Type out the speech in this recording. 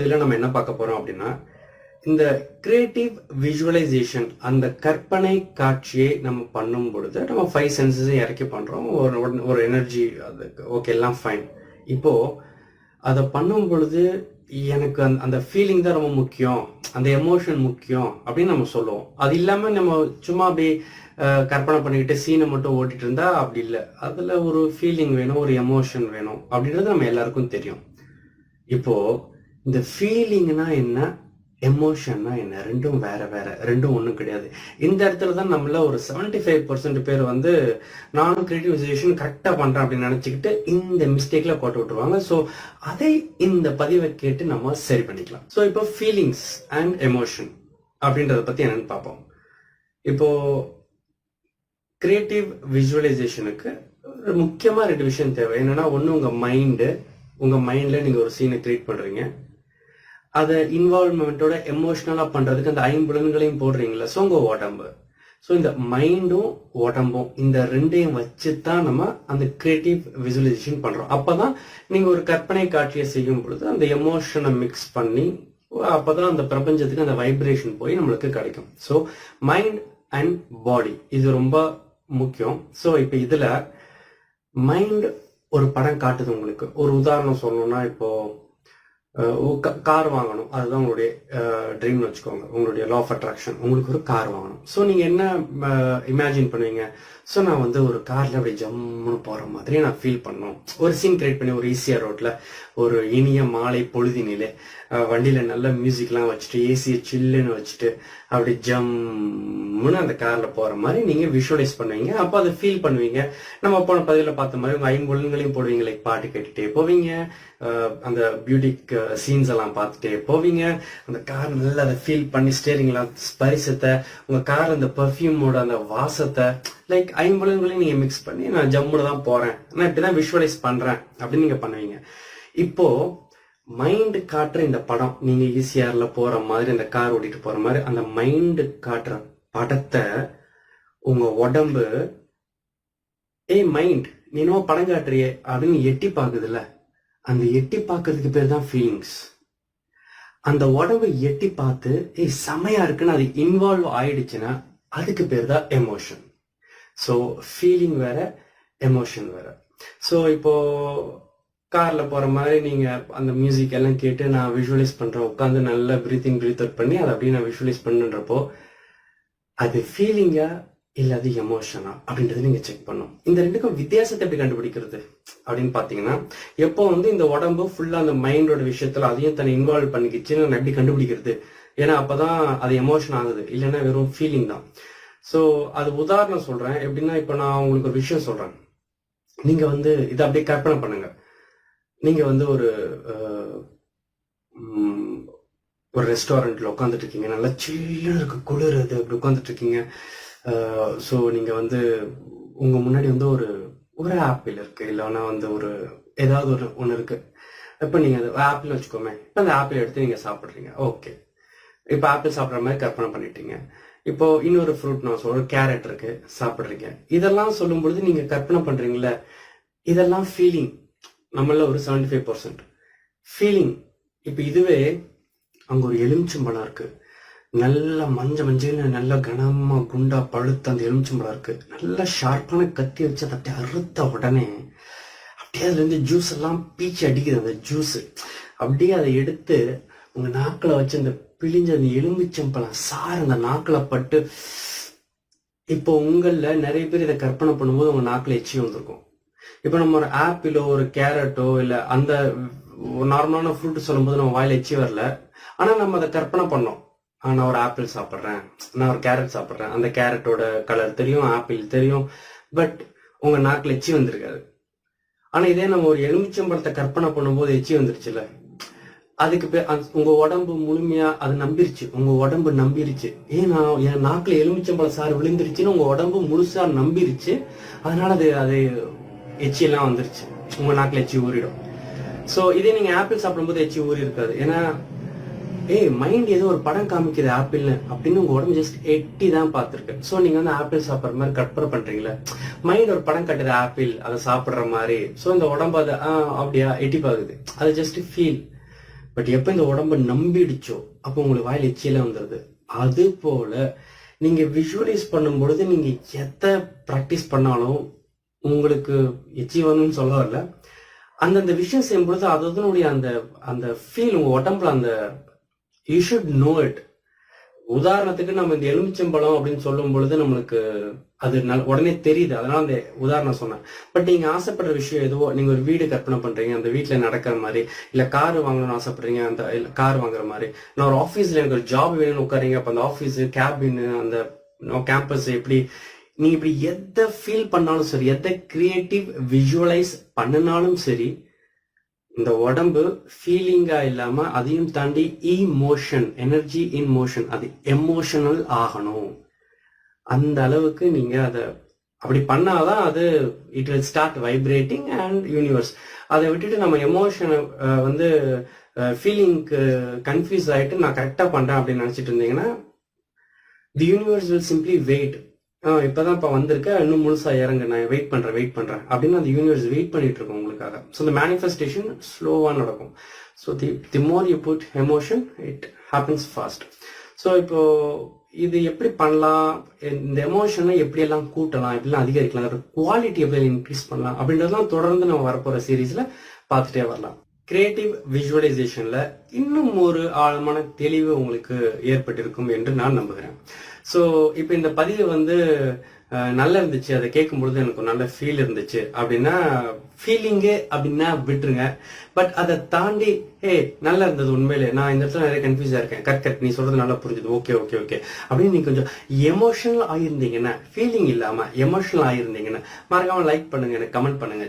இதில் நம்ம என்ன பார்க்க போறோம் அப்படின்னா, இந்த கிரியேட்டிவ் விஷுவலைசேஷன், அந்த கற்பனை காட்சியை நம்ம பண்ணும் பொழுது நம்ம 5 சென்சஸையும் இறக்கி பண்றோம். ஒரு எனர்ஜி, அது ஓகே, எல்லாம் ஃபைன். இப்போ அதை பண்ணும் பொழுது எனக்கு அந்த ஃபீலிங் தான் ரொம்ப முக்கியம், அந்த எமோஷன் முக்கியம் அப்படின்னு நம்ம சொல்லுவோம். அது இல்லாம நம்ம சும்மா அப்படி கற்பனை பண்ணிக்கிட்டு சீனை மட்டும் ஓட்டிட்டு இருந்தா அப்படி இல்லை. அதுல ஒரு ஃபீலிங் வேணும், ஒரு எமோஷன் வேணும் அப்படின்றது நம்ம எல்லாருக்கும் தெரியும். இப்போ இந்த ஃபீலிங்னா என்ன, எமோஷன்னா என்ன, ரெண்டும் வேற வேற, ரெண்டும் ஒன்றும் கிடையாது. இந்த இடத்துல தான் நம்மள ஒரு 75% பேர் வந்து நானும் கிரியேட்டிவைசேஷன் கரெக்டாக பண்றேன் அப்படின்னு நினைச்சுக்கிட்டு இந்த மிஸ்டேக்ல போட்டு விட்டுருவாங்க. ஸோ அதை இந்த பதிவை கேட்டு நம்ம சரி பண்ணிக்கலாம். ஸோ இப்போ ஃபீலிங்ஸ் அண்ட் எமோஷன் அப்படின்றத பத்தி என்னன்னு பார்ப்போம். இப்போ கிரியேட்டிவ் விஷுவலைசேஷனுக்கு முக்கியமா 2 விஷயம் தேவை. என்னன்னா, ஒன்று உங்க மைண்ட்ல நீங்க ஒரு சீனை கிரியேட் பண்றீங்க, அதை இன்வால்வ்மெண்ட்டோட எமோஷனலா பண்றதுக்கு அந்த 5 புலன்களையும் போடுறீங்களா. ஸோ உங்க உடம்பு, ஸோ இந்த மைண்டும் உடம்பும், இந்த ரெண்டையும் வச்சுதான் நம்ம அந்த கிரியேட்டிவ் விசுவலைசேஷன் பண்றோம். அப்பதான் நீங்க ஒரு கற்பனை காட்சியை செய்யும் பொழுது அந்த எமோஷனை மிக்ஸ் பண்ணி அப்பதான் அந்த பிரபஞ்சத்துக்கு அந்த வைப்ரேஷன் போய் நம்மளுக்கு கிடைக்கும். ஸோ மைண்ட் அண்ட் பாடி இது ரொம்ப முக்கியம். ஸோ இப்போ இதுல மைண்ட் ஒரு படம் காட்டுது உங்களுக்கு. ஒரு உதாரணம் சொல்லணும்னா, இப்போ கார் வாங்கணும், அதுதான் உங்களுடைய ட்ரீம்னு வச்சுக்கோங்க, உங்களுடைய லா ஆஃப் அட்ராக்ஷன். உங்களுக்கு ஒரு கார் வாங்கணும். ஸோ நீங்க என்ன இமேஜின் பண்ணுவீங்க? ஸோ நான் வந்து ஒரு கார்ல அப்படி ஜம்முன்னு போற மாதிரி நான் ஃபீல் பண்ணணும். ஒரு சீன் கிரியேட் பண்ணி ஒரு ஈஸியா ரோட்ல ஒரு இனிய மாலை பொழுதினிலே வண்டியில நல்ல மியூசிக்லாம் வச்சுட்டு ஏசியை சில்லுன்னு வச்சுட்டு அப்படி ஜம்முன்னு அந்த கார்ல போற மாதிரி நீங்க விஷுவலைஸ் பண்ணுவீங்க. அப்போ அதை ஃபீல் பண்ணுவீங்க. நம்ம போன பதிவில் பார்த்த மாதிரி உங்க 5 புலன்களையும் போடுவீங்க. பாட்டு கேட்டுட்டே போவீங்க, அந்த பியூட்டிக் சீன்ஸ் எல்லாம் பார்த்துட்டே போவீங்க, அந்த கார் நல்லா அதை ஃபீல் பண்ணி ஸ்டேரிங்லாம் ஸ்பரிசத்தை, உங்க கார் அந்த பர்ஃப்யூமோட அந்த வாசத்தை, லைக் 5 புலன்களையும் நீங்க மிக்ஸ் பண்ணி நான் ஜம்முன்னு தான் போறேன், நான் இப்படிதான் விஷுவலைஸ் பண்றேன் அப்படின்னு நீங்க பண்ணுவீங்க. இப்போ மைண்ட் காட்டுற இந்த படம், நீங்க ஈசிஆர்ல போற மாதிரி அந்த கார் ஓட்டிட்டு போற மாதிரி அந்த மைண்ட் காட்டுற படத்தை உங்க உடம்பு, மைண்ட் நீ நோ படம் காட்டுறியே அப்படின்னு எட்டி பாக்குதுல்ல, அந்த எட்டி பார்க்கறதுக்கு பேர் தான் ஃபீலிங்ஸ். அந்த உடம்பு எட்டி பார்த்து செமையா இருக்குன்னு அது இன்வால்வ் ஆயிடுச்சுன்னா அதுக்கு பேர் தான் எமோஷன். ஸோ ஃபீலிங் வேற, எமோஷன் வேற. ஸோ இப்போ கார்ல போற மாதிரி நீங்க அந்த மியூசிக் எல்லாம் கேட்டு நான் விஷுவலைஸ் பண்றேன், உட்காந்து நல்லா பிரீத் அவுட் பண்ணி அதை அப்படியே நான் விஷுவலைஸ் பண்ணுன்றப்போ அது ஃபீலிங்கா இல்ல அது எமோஷனா அப்படின்றது நீங்க செக் பண்ணும். இந்த ரெண்டுக்கும் வித்தியாசத்தை எப்படி கண்டுபிடிக்கிறது அப்படின்னு பாத்தீங்கன்னா, எப்போ வந்து இந்த உடம்பு ஃபுல்லா அந்த மைண்டோட விஷயத்துல அதையும் தன்னை இன்வால்வ் பண்ணிக்கிச்சுன்னு நான் எப்படி கண்டுபிடிக்கிறது? ஏன்னா அப்பதான் அது எமோஷன் ஆகுது, இல்லைன்னா வெறும் ஃபீலிங் தான். ஸோ அது உதாரணம் சொல்றேன். எப்படின்னா, இப்போ நான் உங்களுக்கு ஒரு விஷயம் சொல்றேன், நீங்க வந்து இதை அப்படியே கற்பனை பண்ணுங்க. நீங்க வந்து ஒரு ரெஸ்டாரண்ட்ல உட்காந்துட்டு இருக்கீங்க, நல்லா சில்லுன்னு இருக்கு, குளிருது, அப்படி உட்காந்துட்டு இருக்கீங்க. ஸோ நீங்க வந்து உங்க முன்னாடி வந்து ஒரு ஆப்பிள் இருக்கு, இல்லைன்னா வந்து ஏதாவது ஒன்று இருக்கு. இப்போ நீங்க அந்த ஆப்பிள் வச்சுக்கோமே, இப்போ அந்த ஆப்பிள் எடுத்து நீங்க சாப்பிட்றீங்க. ஓகே, இப்போ ஆப்பிள் சாப்பிட்ற மாதிரி கற்பனை பண்ணிட்டீங்க. இப்போ இன்னொரு ஃப்ரூட் நான் சொல்றேன், கேரட் இருக்கு, சாப்பிட்றீங்க. இதெல்லாம் சொல்லும் பொழுது நீங்க கற்பனை பண்றீங்களா, இதெல்லாம் ஃபீலிங். நம்மள ஒரு 75% ஃபீலிங். இப்போ இதுவே அங்க ஒரு எலுமிச்சம்பழம் இருக்கு, நல்ல மஞ்சள் நல்ல கனமா குண்டா பழுத்த அந்த எலுமிச்சம்பழம் இருக்கு, நல்ல ஷார்ப்பான கத்தி வச்சு அதை அறுத்த உடனே அப்படியே அதுல இருந்து ஜூஸ் எல்லாம் பீச்சு அடிக்குது. அந்த ஜூஸ் அப்படியே அதை எடுத்து உங்க நாக்கில் வச்சு அந்த பிழிஞ்ச அந்த எலுமிச்சம்பழம் சாறு அந்த நாக்கில் பட்டு, இப்போ உங்கள நிறைய பேர் இதை கற்பனை பண்ணும்போது உங்க நாக்கில் எச்சி வந்திருக்கும். இப்போ நம்ம ஒரு ஆப்பிளோ ஒரு கேரட்டோ இல்லை அந்த நார்மலான ஃப்ரூட் சொல்லும்போது நம்ம வாயில எச்சி வரல, ஆனா நம்ம அதை கற்பனை பண்ணோம். நான் ஒரு ஆப்பிள் சாப்பிட்றேன், நான் ஒரு கேரட் சாப்பிட்றேன், அந்த கேரட்டோட கலர் தெரியும், ஆப்பிள் தெரியும், பட் உங்க நாக்கில் எச்சி வந்திருக்காது. ஆனா இதே நம்ம ஒரு எலுமிச்சம்பழத்தை கற்பனை பண்ணும்போது எச்சி வந்துருச்சுல, அதுக்கு பேர் உங்க உடம்பு முழுமையா அது நம்பிருச்சு. உங்க உடம்பு நம்பிருச்சு, ஏன்னா என் நாக்குல எலுமிச்சம்பழ சாறு விழுந்துருச்சுன்னு உங்க உடம்பு முழுசா நம்பிருச்சு. அதனால அது எச்சியெல்லாம் வந்துருச்சு, உங்க நாக்குல எச்சி ஊறிடும். சோ இதே நீங்க ஆப்பிள் சாப்பிடும்போது எச்சி ஊறி இருக்காது. ஏன்னா மைண்ட் ஏதோ ஒரு படம் காமிக்குது ஆப்பிள்னு அப்படின்னு உங்க உடம்பு ஜஸ்ட் எட்டி தான் பார்த்துருக்கு. ஸோ நீங்க வந்து ஆப்பிள் சாப்பிட்ற மாதிரி கற்பனை பண்றீங்களா, மைண்ட் ஒரு படம் கட்டுது ஆப்பிள் அதை சாப்பிட்ற மாதிரி. ஸோ இந்த உடம்பு அதை அப்படியா எட்டி பாக்குது, அது ஜஸ்ட் ஃபீல். பட் எப்ப இந்த உடம்ப நம்பிடுச்சோ அப்போ உங்களுக்கு வாயில எச்சியில வந்துடுது. அது போல நீங்க விஷுவலைஸ் பண்ணும் பொழுது நீங்க எதை ப்ராக்டிஸ் பண்ணாலும் உங்களுக்கு எச்சி வரணும்னு சொல்ல வரல. அந்தந்த விஷயம் செய்யும் பொழுது அதனுடைய அந்த அந்த ஃபீல் உங்க உடம்புல அந்த யூ ஷுட் நோ இட். உதாரணத்துக்கு நம்ம இந்த எலுமிச்சம்பழம் அப்படின்னு சொல்லும் பொழுது நம்மளுக்கு அது உடனே தெரியுது, அதனால அந்த உதாரணம் சொன்னேன். பட் நீங்க ஆசைப்படுற விஷயம் எதுவோ, நீங்க ஒரு வீடு கற்பனை பண்றீங்க, அந்த வீட்டுல நடக்கிற மாதிரி, இல்ல கார் வாங்கணும்னு ஆசைப்படுறீங்க, அந்த கார் வாங்குற மாதிரி, நான் ஒரு ஆஃபீஸ்ல எனக்கு ஒரு ஜாப் வேணும்னு உட்காரீங்க, அப்ப அந்த ஆஃபீஸ் கேபின் அந்த கேம்பஸ் எப்படி நீங்க இப்படி எதை ஃபீல் பண்ணாலும் சரி, எதை கிரியேட்டிவ் விஷுவலைஸ் பண்ணினாலும் சரி, இந்த உடம்பு ஃபீலிங்கா இல்லாம அதையும் தாண்டி இமோஷன், எனர்ஜி இன் மோஷன், அது எமோஷனல் ஆகணும். அந்த அளவுக்கு நீங்க அதை அப்படி பண்ணாதான் அது it will start vibrating and universe. அதை விட்டுட்டு நம்ம எமோஷனை வந்து ஃபீலிங்க்கு கன்ஃபியூஸ் ஆயிட்டு நான் கரெக்டா பண்றேன் அப்படின்னு நினைச்சிட்டு இருந்தீங்கன்னா the universe will simply wait. இப்பதான் இப்ப வந்திருக்க, இன்னும் முழுசா இறங்க, நான் வெயிட் பண்றேன் அப்படின்னு அந்த யூனிவர்ஸ் வெயிட் பண்ணிட்டு இருக்கோம் உங்களுக்காக. ஸோ இந்த மேனிஃபெஸ்டேஷன் ஸ்லோவா நடக்கும். So the more you put emotion it happens fast. So இப்போ இது எப்படி பண்ணலாம், இந்த எமோஷனை எப்படியெல்லாம் கூட்டலாம், எப்படிலாம் அதிகரிக்கலாம், அதோட குவாலிட்டி எப்படி இன்க்ரீஸ் பண்ணலாம் அப்படின்றதெல்லாம் தொடர்ந்து நம்ம வரப்போற சீரீஸ்ல பார்த்துட்டே வரலாம். கிரியேட்டிவ் விஷுவலைசேஷன்ல இன்னும் ஒரு ஆழமான தெளிவு உங்களுக்கு ஏற்பட்டிருக்கும் என்று நான் நம்புகிறேன். ஸோ இப்போ இந்த பதிவு வந்து நல்லா இருந்துச்சு, அதை கேட்கும் பொழுது எனக்கு ஒரு நல்ல ஃபீல் இருந்துச்சு அப்படின்னா, ஃபீலிங்கே அப்படின்னா விட்டுருங்க. பட் அதை தாண்டி நல்லா இருந்தது, உண்மையிலே நான் இந்த இடத்துல நிறைய கன்ஃபியூஸா இருக்கேன், கரெக்ட் நீ சொல்றது நல்லா புரிஞ்சுது, ஓகே ஓகே ஓகே அப்படின்னு நீங்க கொஞ்சம் எமோஷனல் ஆயிருந்தீங்கன்னா, ஃபீலிங் இல்லாம எமோஷனல் ஆயிருந்தீங்கன்னா மறக்காம லைக் பண்ணுங்க, எனக்கு கமெண்ட் பண்ணுங்க.